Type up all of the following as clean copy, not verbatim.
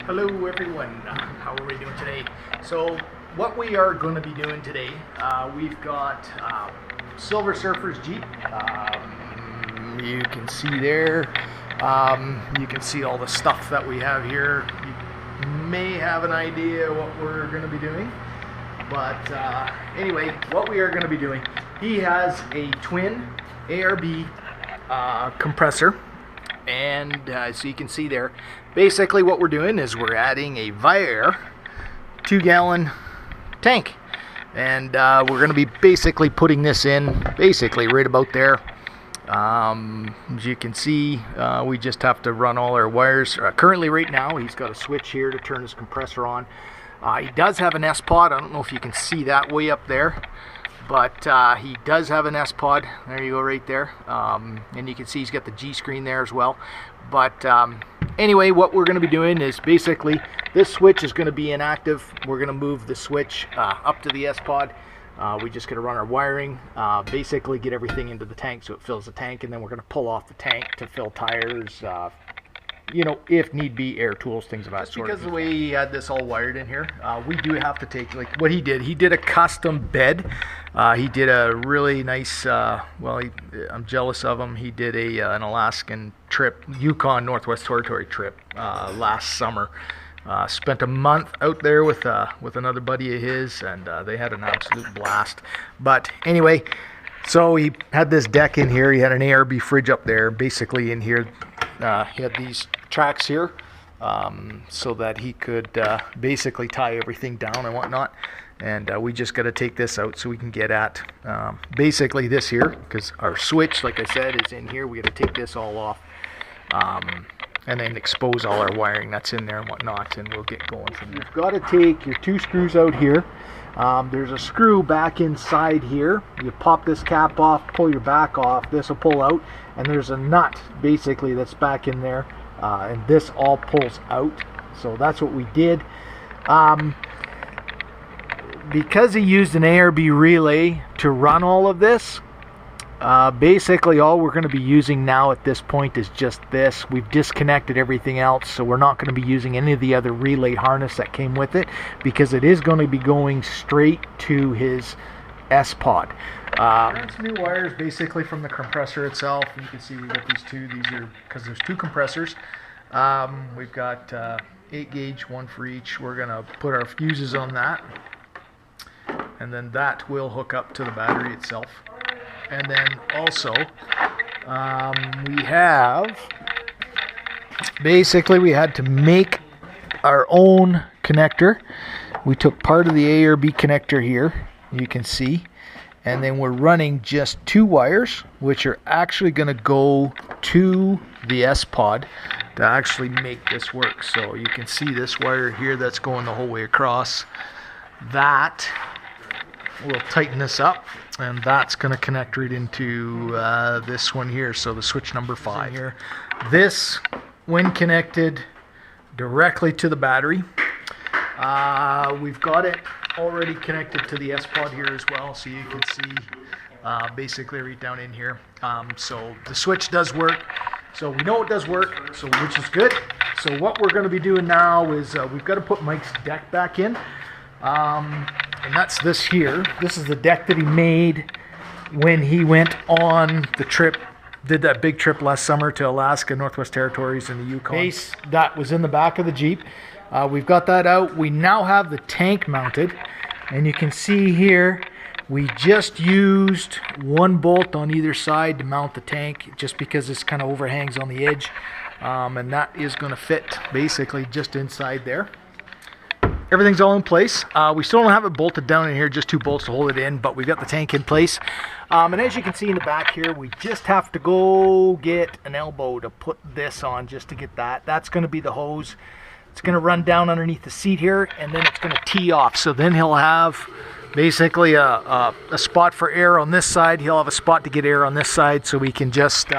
Hello everyone, how are we doing today? So what we are going to be doing today, we've got SilverSufer's Jeep. You can see there, you can see all the stuff that we have here. You may have an idea what we're going to be doing, but anyway, what we are going to be doing, he has a twin ARB compressor. And so you can see there, basically what we're doing is we're adding a Viair 2-gallon tank, and we're going to be basically putting this in basically right about there. As you can see, we just have to run all our wires. Currently right now he's got a switch here to turn his compressor on. He does have an S-pod. I don't know if you can see that way up there, but he does have an S-pod. There you go, right there. And you can see he's got the G screen there as well. But anyway, what we're going to be doing is basically this switch is going to be inactive. We're going to move the switch up to the S-pod. We just got to run our wiring, basically get everything into the tank so it fills the tank, and then we're going to pull off the tank to fill tires, you know, if need be, air tools, things of that sort. Because of the way he had this all wired in here, we do have to take, like what he did a custom bed. He did a really nice, well, I'm jealous of him. He did an Alaskan trip, Yukon Northwest Territory trip last summer. Spent a month out there with another buddy of his, and they had an absolute blast. But anyway, so he had this deck in here. He had an ARB fridge up there. Basically in here, he had these tracks here, so that he could basically tie everything down and whatnot. And we just got to take this out so we can get at basically this here, because our switch, like I said, is in here. We got to take this all off, and then expose all our wiring that's in there and whatnot, and we'll get going from there. You've got to take your two screws out here. There's a screw back inside here. You pop this cap off, pull your back off, this will pull out, and there's a nut basically that's back in there, and this all pulls out. So that's what we did. Because he used an ARB relay to run all of this, basically all we're going to be using now at this point is just this. We've disconnected everything else, so we're not going to be using any of the other relay harness that came with it, because it is going to be going straight to his S-pod. Some new wires basically from the compressor itself. You can see we've got these two. These are because there's two compressors. We've got 8 gauge, one for each. We're going to put our fuses on that, and then that will hook up to the battery itself. And then also we have, basically we had to make our own connector. We took part of the ARB connector here, you can see, and then we're running just 2 wires, which are actually going to go to the S-pod to actually make this work. So you can see this wire here that's going the whole way across. That will tighten this up, and that's going to connect right into this one here, so the switch number 5 here. This, when connected directly to the battery, we've got it already connected to the S-pod here as well, so you can see basically right down in here. So the switch does work, so we know it does work, so which is good. So what we're going to be doing now is we've got to put Mike's deck back in. And that's this here. This is the deck that he made when he went on the trip, did that big trip last summer to Alaska, Northwest Territories, and the Yukon. Base that was in the back of the Jeep. We've got that out. We now have the tank mounted, and you can see here we just used 1 bolt on either side to mount the tank, just because this kind of overhangs on the edge, and that is going to fit basically just inside there. Everything's all in place. We still don't have it bolted down in here, just 2 bolts to hold it in, but we've got the tank in place. And as you can see in the back here, we just have to go get an elbow to put this on, just to get that. That's going to be the hose. It's going to run down underneath the seat here, and then it's going to tee off. So then he'll have basically a spot for air on this side. He'll have a spot to get air on this side, so we can just,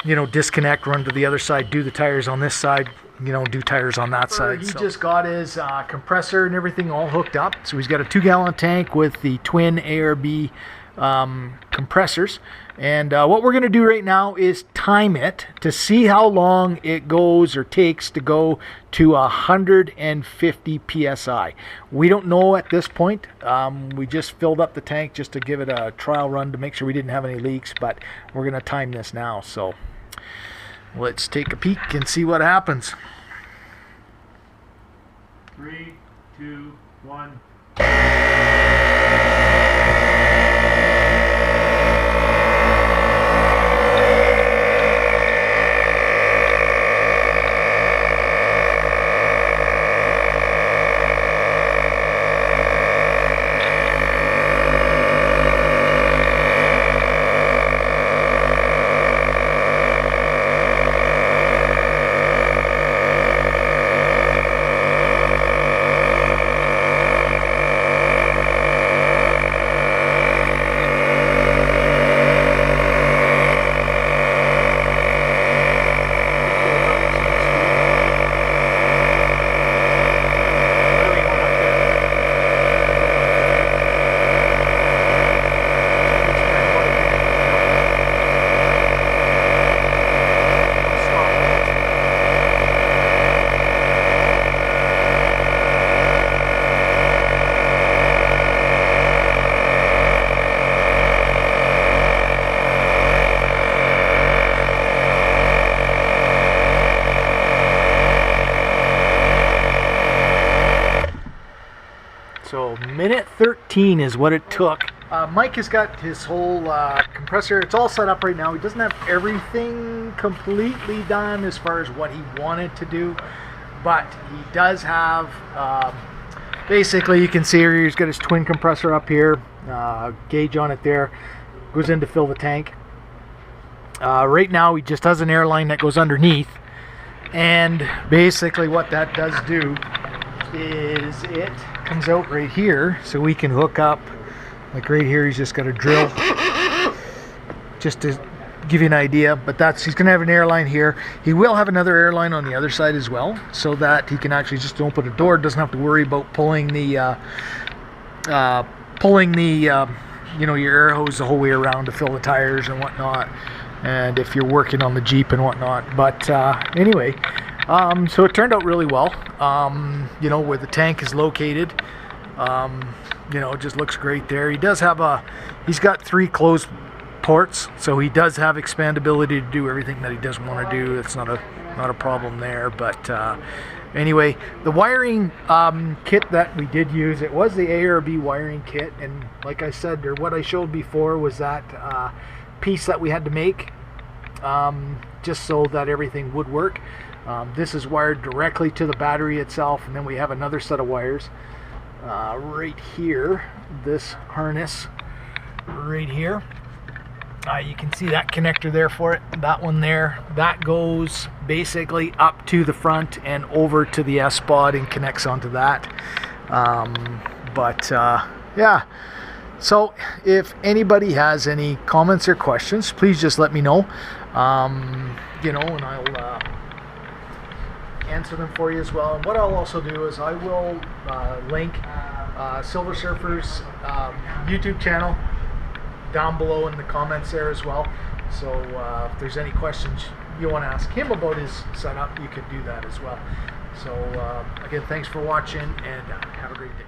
you know, disconnect, run to the other side, do the tires on this side, you know, do tires on that side. He just got his compressor and everything all hooked up. So he's got a 2-gallon tank with the twin ARB compressors. And what we're going to do right now is time it to see how long it goes or takes to go to 150 psi. We don't know at this point. We just filled up the tank just to give it a trial run to make sure we didn't have any leaks, but we're going to time this now. So let's take a peek and see what happens. 3, 2, 1. So minute 13 is what it took. Mike has got his whole compressor. It's all set up right now. He doesn't have everything completely done as far as what he wanted to do, but he does have, basically you can see here he's got his twin compressor up here, gauge on it there, goes in to fill the tank. Right now he just has an airline that goes underneath, and basically what that does do is it comes out right here, so we can hook up, like right here he's just got a drill just to give you an idea, but he's going to have an airline here. He will have another airline on the other side as well, so that he can actually just open a door, doesn't have to worry about pulling the you know, your air hose the whole way around to fill the tires and whatnot, and if you're working on the Jeep and whatnot. But anyway, so it turned out really well. You know, where the tank is located, you know, it just looks great there. He does have he's got 3 closed ports, so he does have expandability to do everything that he does want to do. It's not a problem there. But anyway, the wiring kit that we did use, it was the ARB wiring kit, and like I said, or what I showed before, was that piece that we had to make just so that everything would work. This is wired directly to the battery itself, and then we have another set of wires right here, this harness right here. You can see that connector there for it, that one there, that goes basically up to the front and over to the S-Pod and connects onto that. Yeah, so if anybody has any comments or questions, please just let me know, you know, and I'll answer them for you as well. And what I'll also do is I will link SilverSufer's YouTube channel down below in the comments there as well. So if there's any questions you want to ask him about his setup, you can do that as well. So again, thanks for watching, and have a great day.